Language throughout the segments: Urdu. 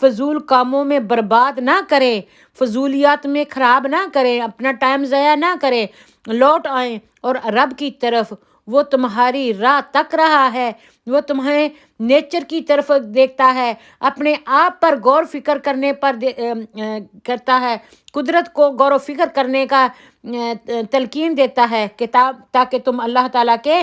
فضول کاموں میں برباد نہ کریں، فضولیات میں خراب نہ کریں، اپنا ٹائم ضائع نہ کریں، لوٹ آئیں اور رب کی طرف۔ وہ تمہاری راہ تک رہا ہے، وہ تمہیں نیچر کی طرف دیکھتا ہے، اپنے آپ پر غور فکر کرنے پر کرتا ہے، قدرت کو غور و فکر کرنے کا تلقین دیتا ہے تاکہ تم اللہ تعالیٰ کے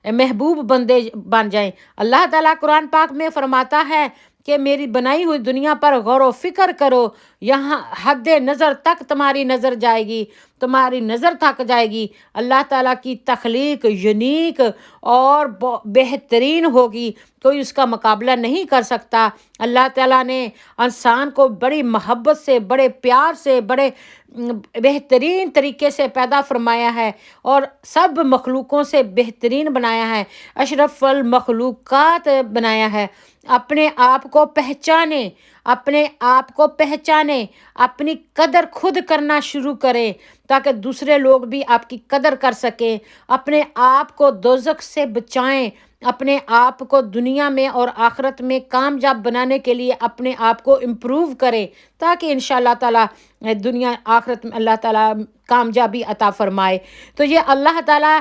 محبوب بندے بن جائیں۔ اللہ تعالیٰ قرآن پاک میں فرماتا ہے کہ میری بنائی ہوئی دنیا پر غور و فکر کرو، یہاں حد نظر تک تمہاری نظر جائے گی، تمہاری نظر تھک جائے گی۔ اللہ تعالیٰ کی تخلیق یونیک اور بہترین ہوگی، کوئی اس کا مقابلہ نہیں کر سکتا۔ اللہ تعالیٰ نے انسان کو بڑی محبت سے، بڑے پیار سے، بڑے بہترین طریقے سے پیدا فرمایا ہے اور سب مخلوقوں سے بہترین بنایا ہے، اشرف المخلوقات بنایا ہے۔ اپنے آپ کو پہچانیں، اپنے آپ کو پہچانیں، اپنی قدر خود کرنا شروع کریں تاکہ دوسرے لوگ بھی آپ کی قدر کر سکیں۔ اپنے آپ کو دوزخ سے بچائیں، اپنے آپ کو دنیا میں اور آخرت میں کامیاب بنانے کے لیے اپنے آپ کو امپروو کریں تاکہ انشاءاللہ تعالیٰ دنیا آخرت میں اللہ تعالیٰ کامیابی عطا فرمائے۔ تو یہ اللہ تعالیٰ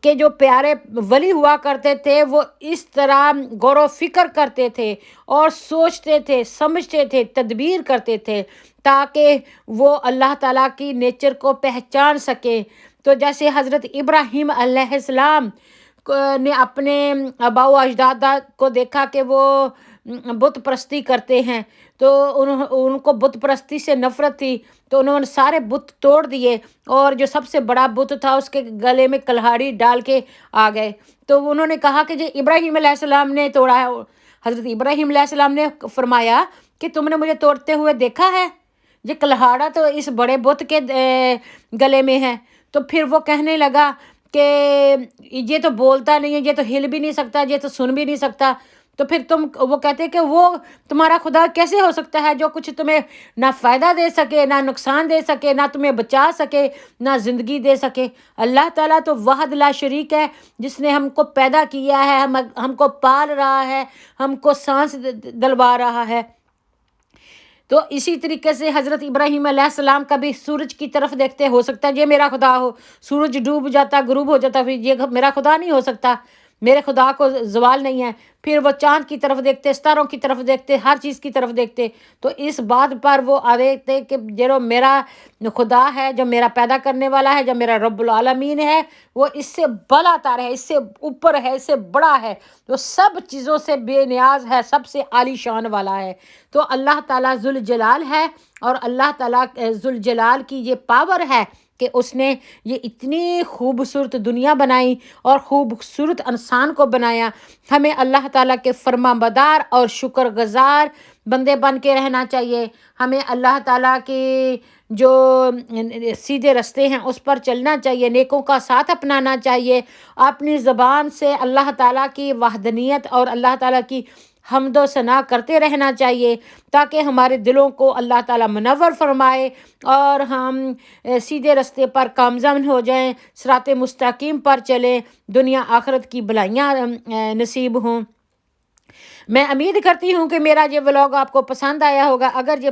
کے جو پیارے ولی ہوا کرتے تھے، وہ اس طرح غور و فکر کرتے تھے اور سوچتے تھے، سمجھتے تھے، تدبیر کرتے تھے تاکہ وہ اللہ تعالیٰ کی نیچر کو پہچان سکیں۔ تو جیسے حضرت ابراہیم علیہ السلام نے اپنے آباء و اجداد کو دیکھا کہ وہ بت پرستی کرتے ہیں، تو ان کو بت پرستی سے نفرت تھی، تو انہوں نے سارے بت توڑ دیے اور جو سب سے بڑا بت تھا اس کے گلے میں کلہاڑی ڈال کے آ گئے۔ تو انہوں نے کہا کہ جو ابراہیم علیہ السلام نے توڑا ہے، حضرت ابراہیم علیہ السلام نے فرمایا کہ تم نے مجھے توڑتے ہوئے دیکھا ہے؟ یہ کلہاڑا تو اس بڑے بت کے گلے میں ہے۔ تو پھر وہ کہنے لگا کہ یہ تو بولتا نہیں ہے، یہ تو ہل بھی نہیں سکتا، یہ تو سن بھی نہیں سکتا، تو پھر وہ کہتے کہ وہ تمہارا خدا کیسے ہو سکتا ہے جو کچھ تمہیں نہ فائدہ دے سکے، نہ نقصان دے سکے، نہ تمہیں بچا سکے، نہ زندگی دے سکے؟ اللہ تعالیٰ تو واحد لا شریک ہے، جس نے ہم کو پیدا کیا ہے، ہم کو پال رہا ہے، ہم کو سانس دلوا رہا ہے۔ تو اسی طریقے سے حضرت ابراہیم علیہ السلام کبھی سورج کی طرف دیکھتے، ہو سکتا ہے یہ میرا خدا ہو، سورج ڈوب جاتا، غروب ہو جاتا، پھر یہ میرا خدا نہیں ہو سکتا، میرے خدا کو زوال نہیں ہے۔ پھر وہ چاند کی طرف دیکھتے، ستاروں کی طرف دیکھتے، ہر چیز کی طرف دیکھتے، تو اس بات پر وہ دیکھتے کہ جو میرا خدا ہے، جو میرا پیدا کرنے والا ہے، جو میرا رب العالمین ہے، وہ اس سے بلا تر ہے، اس سے اوپر ہے، اس سے بڑا ہے، وہ سب چیزوں سے بے نیاز ہے، سب سے عالی شان والا ہے۔ تو اللہ تعالیٰ ذوالجلال ہے، اور اللہ تعالیٰ ذوالجلال کی یہ پاور ہے کہ اس نے یہ اتنی خوبصورت دنیا بنائی اور خوبصورت انسان کو بنایا۔ ہمیں اللہ تعالیٰ کے فرما بردار اور شکر گزار بندے بن کے رہنا چاہیے۔ ہمیں اللہ تعالیٰ کی جو سیدھے رستے ہیں اس پر چلنا چاہیے، نیکوں کا ساتھ اپنانا چاہیے، اپنی زبان سے اللہ تعالیٰ کی وحدانیت اور اللہ تعالیٰ کی حمد و ثنا کرتے رہنا چاہیے تاکہ ہمارے دلوں کو اللہ تعالیٰ منور فرمائے اور ہم سیدھے رستے پر کامزن ہو جائیں، صراط مستقیم پر چلیں، دنیا آخرت کی بھلائیاں نصیب ہوں۔ میں امید کرتی ہوں کہ میرا یہ ولاگ آپ کو پسند آیا ہوگا۔ اگر یہ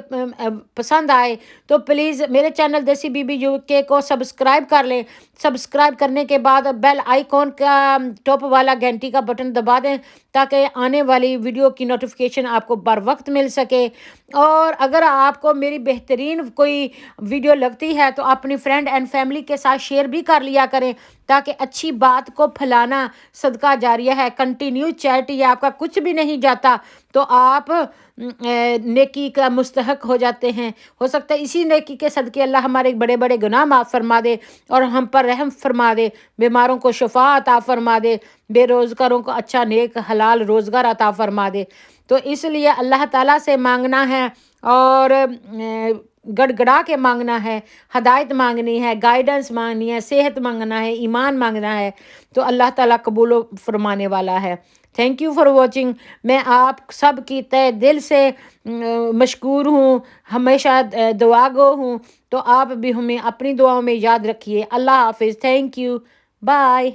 پسند آئے تو پلیز میرے چینل دیسی بی بی یو کے کو سبسکرائب کر لیں۔ سبسکرائب کرنے کے بعد بیل آئیکن کا ٹاپ والا گھنٹی کا بٹن دبا دیں تاکہ آنے والی ویڈیو کی نوٹیفیکیشن آپ کو بر وقت مل سکے۔ اور اگر آپ کو میری بہترین کوئی ویڈیو لگتی ہے تو اپنی فرینڈ اینڈ فیملی کے ساتھ شیئر بھی کر لیا کریں تاکہ اچھی بات کو پھیلانا صدقہ جاریہ ہے۔ کنٹینیو چیریٹی آپ کا کچھ بھی نہیں جاتا تو آپ نیکی کا مستحق ہو جاتے ہیں۔ ہو سکتا ہے اسی نیکی کے صدقے اللہ ہمارے بڑے بڑے گناہ معاف فرما دے اور ہم پر رحم فرما دے، بیماروں کو شفا عطا فرما دے، بے روزگاروں کو اچھا نیک حلال روزگار عطا فرما دے۔ تو اس لیے اللہ تعالیٰ سے مانگنا ہے اور گڑ گڑا کے مانگنا ہے، ہدایت مانگنی ہے، گائیڈنس مانگنی ہے، صحت مانگنا ہے، ایمان مانگنا ہے، تو اللہ تعالیٰ قبول و فرمانے والا ہے۔ Thank you for watching. میں آپ سب کی تہ دل سے مشکور ہوں، ہمیشہ دعا گو ہوں، تو آپ بھی ہمیں اپنی دعاؤں میں یاد رکھیے۔ اللہ حافظ، تھینک یو، بائے۔